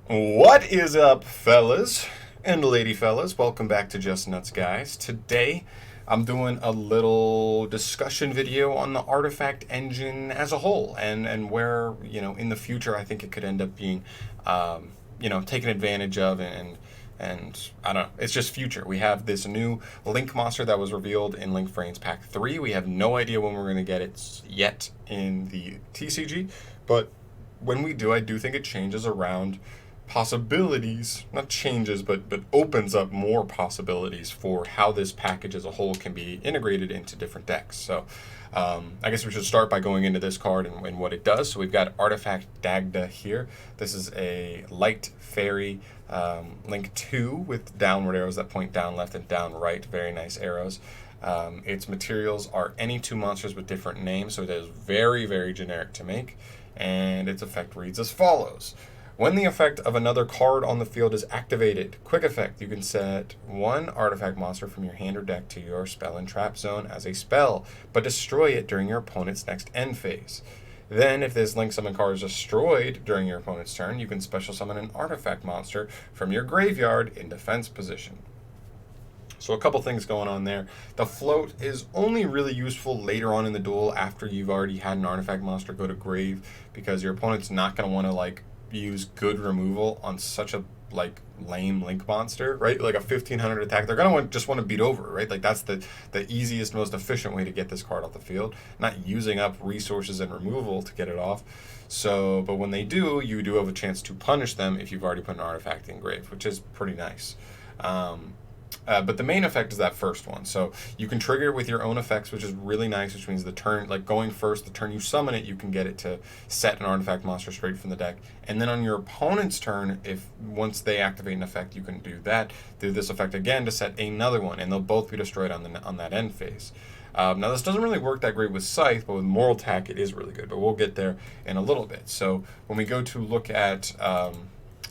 What is up, fellas and lady fellas? Welcome back to Just Nuts, guys. Today, I'm doing a little discussion video on the artifact engine as a whole, and where in the future I think it could end up being, taken advantage of, and I don't know. It's just future. We have this new Link monster that was revealed in Link Frames Pack 3. We have no idea when we're going to get it yet in the TCG, but when we do, I do think it changes around possibilities, not changes, but opens up more possibilities for how this package as a whole can be integrated into different decks. So I guess we should start by going into this card and what it does. So we've got Artifact Dagda here. This is a light fairy Link 2 with downward arrows that point down left and down right. Very nice arrows. Its materials are any two monsters with different names, so it is very, very generic to make. And its effect reads as follows. When the effect of another card on the field is activated, quick effect, you can set one artifact monster from your hand or deck to your spell and trap zone as a spell, but destroy it during your opponent's next end phase. Then, if this Link Summon card is destroyed during your opponent's turn, you can special summon an artifact monster from your graveyard in defense position. So a couple things going on there. The float is only really useful later on in the duel after you've already had an artifact monster go to grave, because your opponent's not going to want to use good removal on such a lame Link monster, right? Like a 1500 attack, they're gonna just want to beat over, right? Like that's the easiest, most efficient way to get this card off the field, not using up resources and removal to get it off. So, but when they do, you do have a chance to punish them if you've already put an artifact in grave, which is pretty nice. But the main effect is that first one. So you can trigger it with your own effects, which is really nice, which means the turn, going first, the turn you summon it, you can get it to set an artifact monster straight from the deck. And then on your opponent's turn, if once they activate an effect, you can do this effect again to set another one, and they'll both be destroyed on that end phase. Now, this doesn't really work that great with Scythe, but with Moral Attack, it is really good. But we'll get there in a little bit. So when we go to look at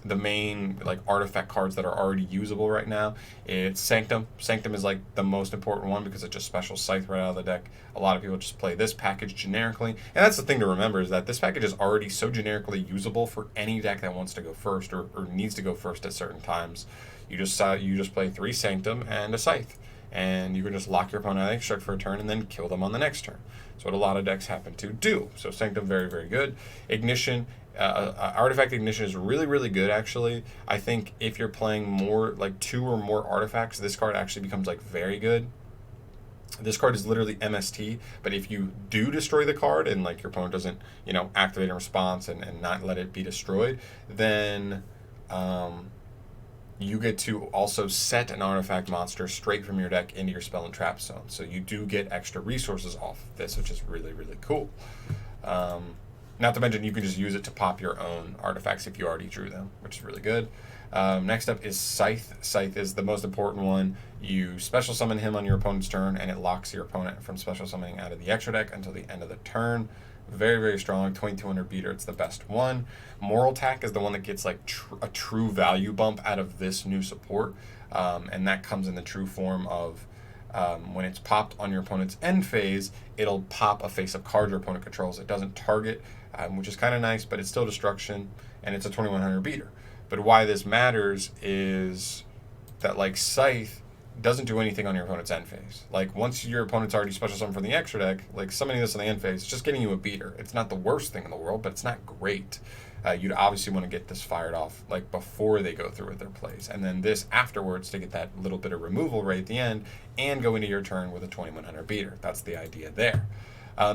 the main artifact cards that are already usable right now, it's Sanctum. Sanctum is the most important one because it just special Scythe right out of the deck. A lot of people just play this package generically, and that's the thing to remember, is that this package is already so generically usable for any deck that wants to go first or needs to go first at certain times. You just play 3 Sanctum and a Scythe, and you can just lock your opponent out of extract for a turn and then kill them on the next turn. That's what a lot of decks happen to do. So Sanctum, very, very good. Ignition. Artifact Ignition is really, really good, actually. I think if you're playing more, 2 or more artifacts, this card actually becomes, very good. This card is literally MST, but if you do destroy the card and, your opponent doesn't, activate in response and not let it be destroyed, then you get to also set an artifact monster straight from your deck into your spell and trap zone. So you do get extra resources off of this, which is really, really cool. Not to mention, you can just use it to pop your own artifacts if you already drew them, which is really good. Next up is Scythe. Scythe is the most important one. You special summon him on your opponent's turn, and it locks your opponent from special summoning out of the extra deck until the end of the turn. Very, very strong. 2200 beater. It's the best one. Moral Attack is the one that gets a true value bump out of this new support, and that comes in the true form of when it's popped on your opponent's end phase, it'll pop a face-up card your opponent controls. It doesn't target, which is kind of nice, but it's still destruction, and it's a 2100 beater. But why this matters is that Scythe doesn't do anything on your opponent's end phase. Once your opponent's already special summoned from the extra deck, summoning this on the end phase, it's just getting you a beater. It's not the worst thing in the world, but it's not great. You'd obviously want to get this fired off before they go through with their plays, and then this afterwards to get that little bit of removal right at the end and go into your turn with a 2100 beater. That's the idea there.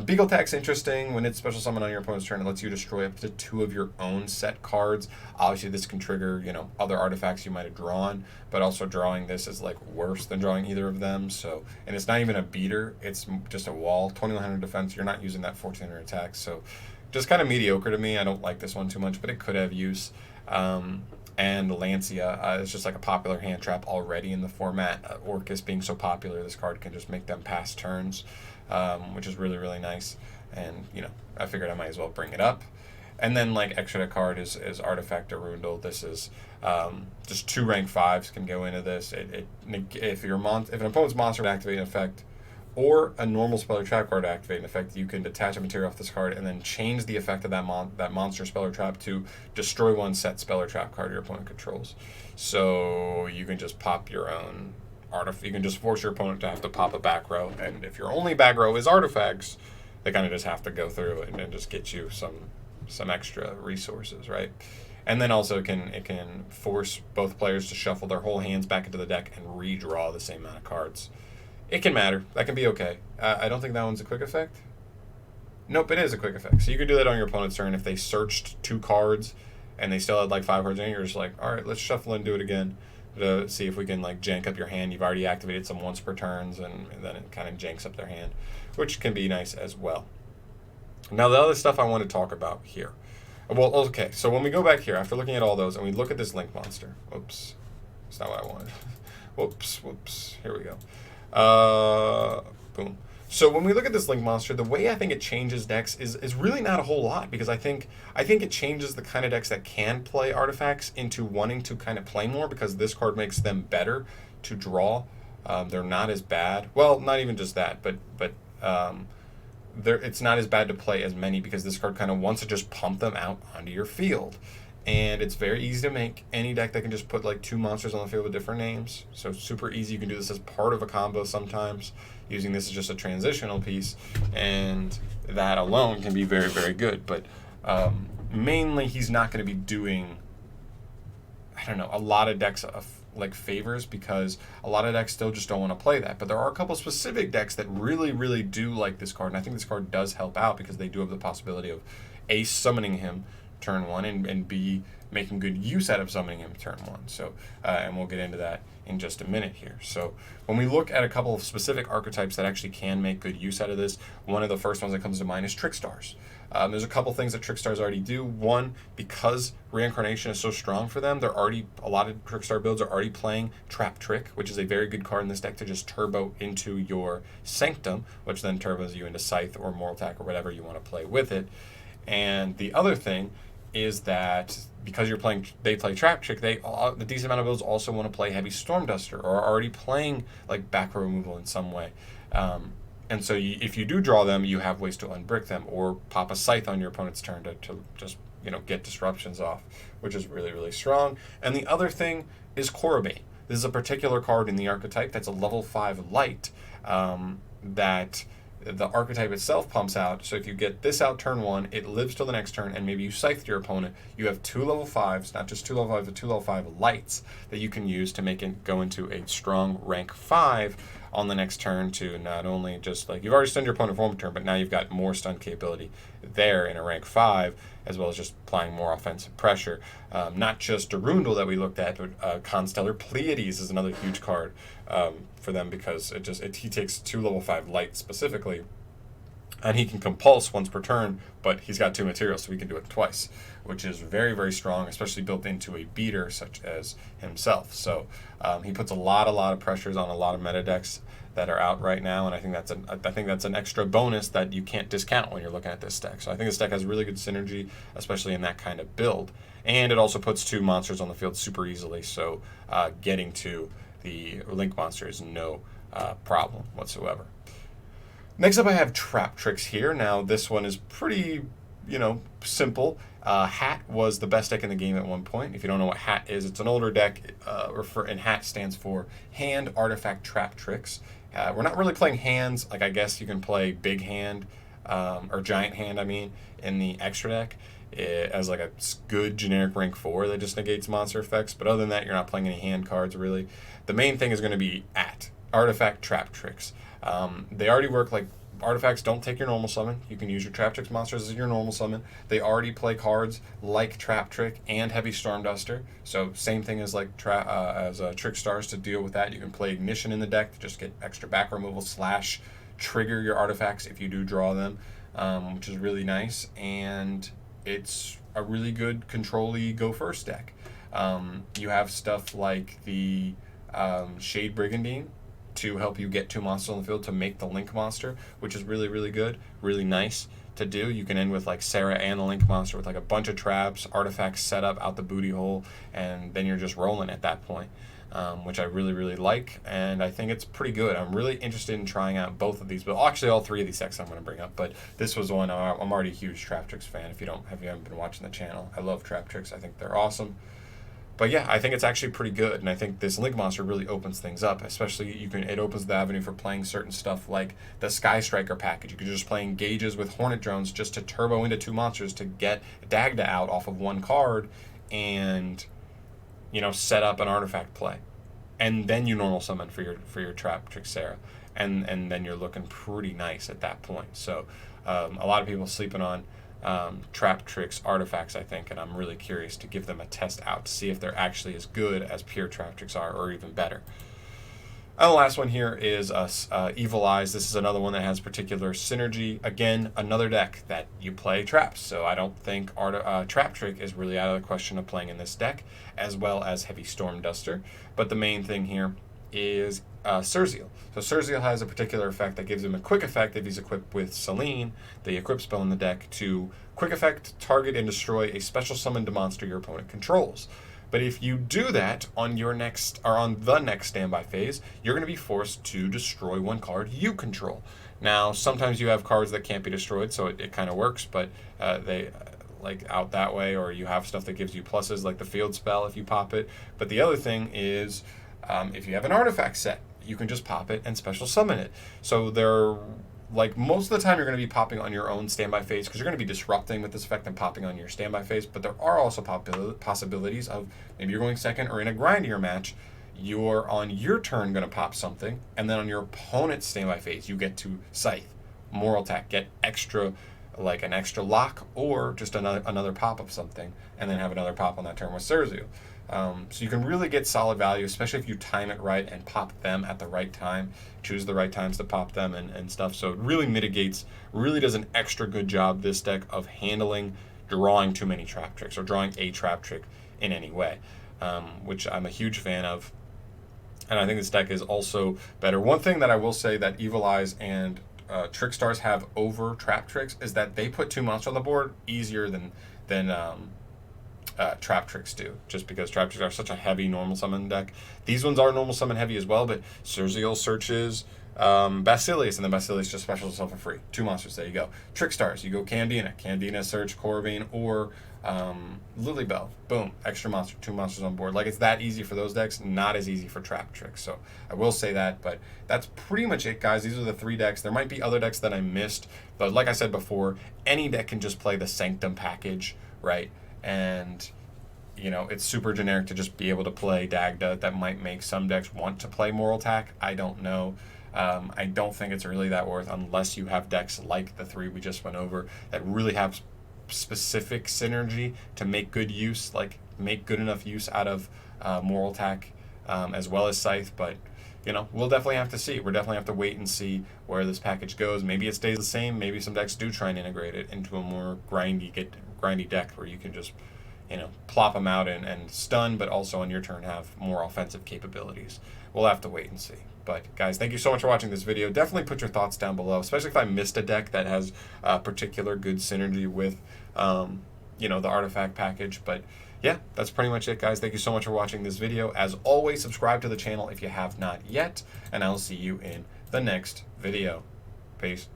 Beagle Attack's interesting. When it's special summon on your opponent's turn, it lets you destroy up to 2 of your own set cards. Obviously, this can trigger, other artifacts you might have drawn, but also drawing this is worse than drawing either of them. So, and it's not even a beater; it's just a wall. 2100 defense. You're not using that 1400 attack. So, just kind of mediocre to me. I don't like this one too much, but it could have use. And Lancia is just a popular hand trap already in the format. Orcus being so popular, this card can just make them pass turns, which is really, really nice. And, I figured I might as well bring it up. And then, extra deck card is Artifact Arundel. This is just 2 rank 5s can go into this. If an opponent's monster would activate an effect, or a normal spell or trap card to activate an effect. You can detach a material off this card and then change the effect of that monster spell or trap to destroy one set spell or trap card your opponent controls. So you can just pop your own artifact. You can just force your opponent to have to pop a back row, and if your only back row is artifacts, they kind of just have to go through it and just get you some extra resources, right? And then also it can force both players to shuffle their whole hands back into the deck and redraw the same amount of cards. It can matter. That can be okay. I don't think that one's a quick effect. Nope, it is a quick effect. So you could do that on your opponent's turn if they searched 2 cards and they still had like 5 cards in. You're just like, all right, let's shuffle and do it again to see if we can like jank up your hand. You've already activated some once per turns, and then it kind of janks up their hand, which can be nice as well. Now the other stuff I want to talk about here. Well, okay, so when we go back here, after looking at all those, and we look at this link monster. Oops, that's not what I wanted. Whoops, here we go. Boom. So when we look at this link monster, the way I think it changes decks is really not a whole lot, because I think it changes the kind of decks that can play artifacts into wanting to kind of play more, because this card makes them better to draw. They're not as bad. Well, not even just that, but it's not as bad to play as many, because this card kind of wants to just pump them out onto your field. And it's very easy to make. Any deck that can just put like 2 monsters on the field with different names. So super easy. You can do this as part of a combo sometimes, using this as just a transitional piece. And that alone can be very, very good. But mainly he's not going to be doing, I don't know, a lot of decks of like favors, because a lot of decks still just don't want to play that. But there are a couple specific decks that really, really do like this card. And I think this card does help out, because they do have the possibility of A, summoning him turn 1, and B, making good use out of summoning him turn 1. So, and we'll get into that in just a minute here. So when we look at a couple of specific archetypes that actually can make good use out of this, one of the first ones that comes to mind is Trickstars. There's a couple things that Trickstars already do. One, because Reincarnation is so strong for them, a lot of Trickstar builds are already playing Trap Trick, which is a very good card in this deck to just turbo into your Sanctum, which then turbos you into Scythe or Mortal Attack or whatever you want to play with it. And the other thing is that because they play Trap Trick, the decent amount of builds also want to play Heavy Storm Duster, or are already playing like back row removal in some way. And so if you do draw them, you have ways to unbrick them, or pop a Scythe on your opponent's turn to just get disruptions off, which is really, really strong. And the other thing is Korobane. This is a particular card in the archetype that's a level 5 light that the archetype itself pumps out. So if you get this out turn 1, it lives till the next turn, and maybe you Scythe your opponent. You have 2 level 5s, not just 2 level 5s, but 2 level 5 lights that you can use to make it go into a strong rank 5 on the next turn, to not only just like, you've already stunned your opponent for one turn, but now you've got more stun capability there in a rank 5, as well as just applying more offensive pressure. Not just Darundel that we looked at, but Constellar Pleiades is another huge card for them, because he takes 2 level 5 light specifically, and he can compulse once per turn, but he's got 2 materials, so he can do it twice, which is very, very strong, especially built into a beater such as himself. So he puts a lot of pressures on a lot of meta decks that are out right now, and I think that's an extra bonus that you can't discount when you're looking at this deck. So I think this deck has really good synergy, especially in that kind of build. And it also puts 2 monsters on the field super easily, so getting to the Link monster is no problem whatsoever. Next up, I have Trap Tricks here. Now, this one is pretty, simple. Hat was the best deck in the game at one point. If you don't know what Hat is, it's an older deck, and Hat stands for Hand Artifact Trap Tricks. We're not really playing hands. Like, I guess you can play Big Hand, or Giant Hand, in the extra deck, as like a good generic rank 4 that just negates monster effects. But other than that, you're not playing any hand cards, really. The main thing is going to be Artifact Trap Tricks. They already work like artifacts. Don't take your normal summon. You can use your Trap Tricks monsters as your normal summon. They already play cards like Trap Trick and Heavy Storm Duster. So same thing as like Trickstars to deal with that. You can play Ignition in the deck to just get extra back removal / trigger your artifacts if you do draw them, which is really nice. And it's a really good control-y go first deck. You have stuff like the Shade Brigandine to help you get 2 monsters on the field to make the Link monster, which is really, really good, really nice to do. You can end with like Sarah and the Link Monster with like a bunch of traps, artifacts set up out the booty hole, and then you're just rolling at that point, which I really, really like, and I think it's pretty good. I'm really interested in trying out both of these, but actually all three of these decks I'm going to bring up, but this was one. I'm already a huge Trap Tricks fan. If you haven't been watching the channel, I love Trap Tricks. I think they're awesome. But yeah, I think it's actually pretty good, and I think this Link Monster really opens things up. Especially it opens the avenue for playing certain stuff like the Sky Striker package. You could just play engages with Hornet Drones just to turbo into 2 monsters to get Dagda out off of 1 card, and set up an artifact play, and then you normal summon for your Trap Trick Sarah, and then you're looking pretty nice at that point. So a lot of people sleeping on Trap Tricks artifacts, I think, and I'm really curious to give them a test out to see if they're actually as good as pure Trap Tricks are, or even better. And the last one here is Evil Eyes. This is another one that has particular synergy. Again, another deck that you play traps, so I don't think Trap Trick is really out of the question of playing in this deck, as well as Heavy Storm Duster. But the main thing here is Surzeal. So Surzeal has a particular effect that gives him a quick effect if he's equipped with Selene, the equip spell in the deck, to quick effect, target, and destroy a special summoned monster your opponent controls. But if you do that on the next standby phase, you're going to be forced to destroy 1 card you control. Now, sometimes you have cards that can't be destroyed, so it kind of works, but they like out that way, or you have stuff that gives you pluses like the field spell if you pop it. But the other thing is, if you have an artifact set, you can just pop it and special summon it. So most of the time you're going to be popping on your own standby phase, because you're going to be disrupting with this effect and popping on your standby phase, but there are also possibilities of maybe you're going second, or in a grindier match, you're on your turn going to pop something, and then on your opponent's standby phase, you get to Scythe, Moral Attack, get extra, like an extra lock, or just another pop of something, and then have another pop on that turn with Surzeal. So you can really get solid value, especially if you time it right and pop them at the right time, choose the right times to pop them and stuff. So it really does an extra good job, this deck, of handling drawing too many Trap Tricks, or drawing a Trap Trick in any way, which I'm a huge fan of. And I think this deck is also better. One thing that I will say that Evil Eyes and Trickstars have over Trap Tricks is that they put 2 monsters on the board easier than Trap Tricks do, just because Trap Tricks are such a heavy normal summon deck. These ones are normal summon heavy as well, but Surzeal searches Basilius, and then Basilius just specials itself for free. 2 monsters, there you go. Trickstars, you go Candina, search Corvine, or Lilybell. Boom, extra monster, 2 monsters on board. Like, it's that easy for those decks, not as easy for Trap Tricks. So I will say that, but that's pretty much it, guys. These are the 3 decks. There might be other decks that I missed, but like I said before, any deck can just play the Sanctum package, right? And it's super generic to just be able to play Dagda. That might make some decks want to play Moral Attack. I don't know. I don't think it's really that worth, unless you have decks like the 3 we just went over that really have specific synergy to make good use, like make good enough use out of Moral Attack as well as Scythe. But we'll definitely have to see. We'll definitely have to wait and see where this package goes. Maybe it stays the same. Maybe some decks do try and integrate it into a more grindy deck where you can just plop them out and stun, but also on your turn have more offensive capabilities. We'll have to wait and see. But guys, thank you so much for watching this video. Definitely put your thoughts down below, especially if I missed a deck that has particular good synergy with the artifact package. But yeah, that's pretty much it, guys. Thank you so much for watching this video. As always, subscribe to the channel if you have not yet, and I'll see you in the next video. Peace.